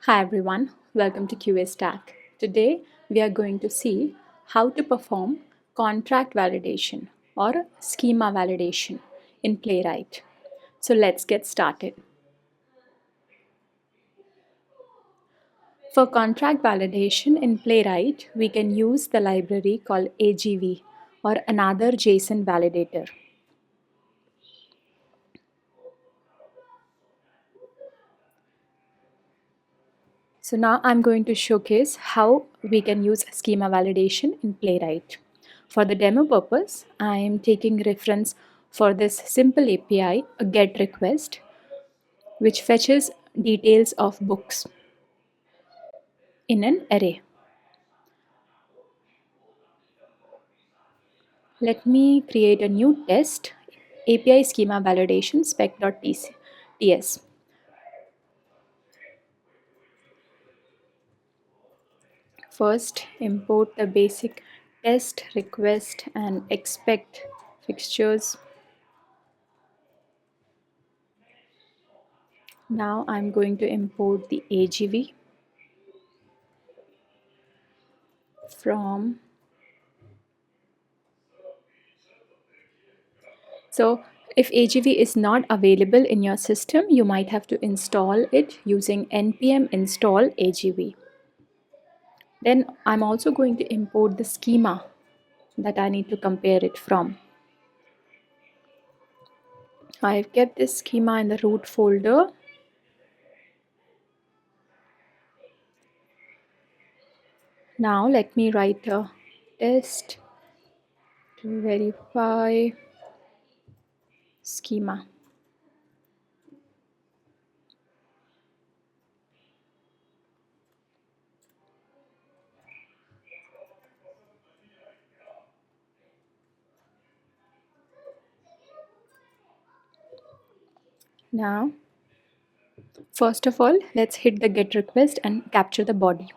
Hi everyone, welcome to QA Stack. Today we are going to see how to perform contract validation or schema validation in Playwright. So let's get started. For contract validation in Playwright, we can use the library called AGV or another JSON validator. So now I'm going to showcase how we can use schema validation in Playwright. For the demo purpose, I am taking reference for this simple API, a GET request, which fetches details of books in an array. Let me create a new test, API schema validation spec.ts. First, import the basic test request and expect fixtures. Now I'm going to import the AGV from. So if AGV is not available in your system, you might have to install it using npm install AGV. Then I'm also going to import the schema that I need to compare it from. I've kept this schema in the root folder. Now let me write a test to verify schema. Now, first of all, let's hit the GET request and capture the body.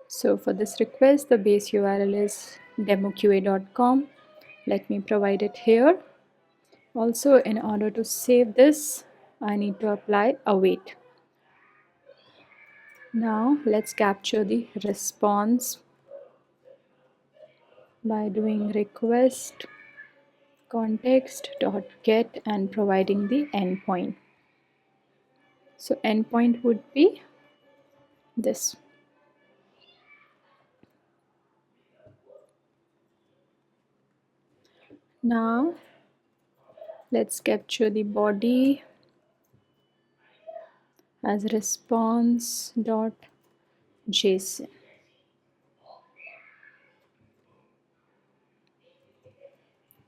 So for this request, the base URL is demoqa.com. Let me provide it here. Also, in order to save this, I need to apply await. Now let's capture the response by doing request context.get and providing the endpoint. So endpoint would be this. Now let's capture the body as response.json.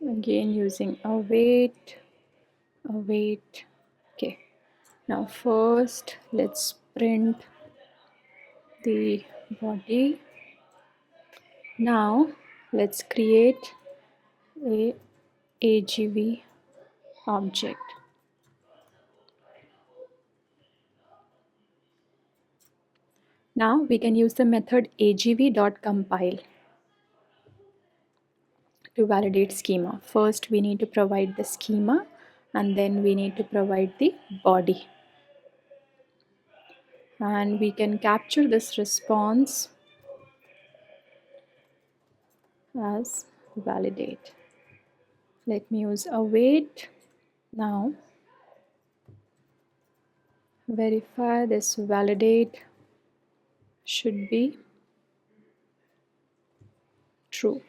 Again using await. Okay, now first let's print the body. Now let's create a AGV object. Now we can use the method agv.compile to validate schema. First we need to provide the schema and then we need to provide the body. And we can capture this response as validate. Let me use await. Now verify this validate should be true.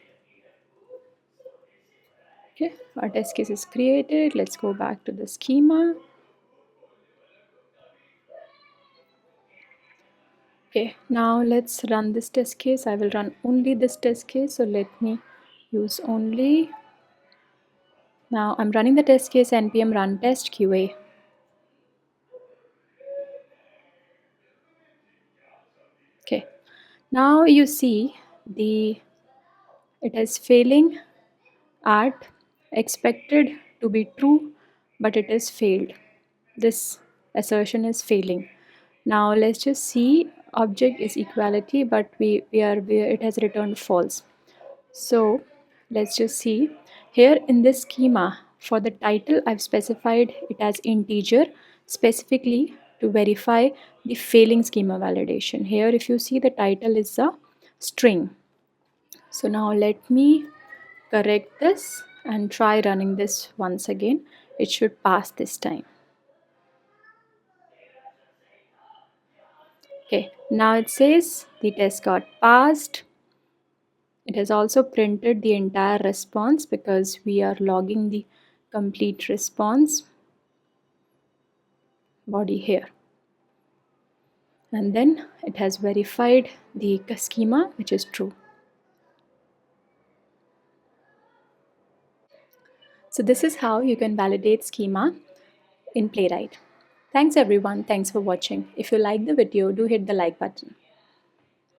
Okay, our test case is created. Let's go back to the schema. Okay, now let's run this test case. I will run only this test case. So let me use only. Now I'm running the test case npm run test QA. Okay, now you see it is failing at expected to be true, but it is failed. This assertion is failing. Now let's just see object is equality, but it has returned false. So let's just see here in this schema for the title I've specified it as integer specifically to verify the failing schema validation. Here if you see the title is a string. So now let me correct this and try running this once again. It should pass this time. Okay, now it says the test got passed. It has also printed the entire response because we are logging the complete response body here. And then it has verified the schema, which is true. So this is how you can validate schema in Playwright. Thanks everyone. Thanks for watching. If you like the video, do hit the like button.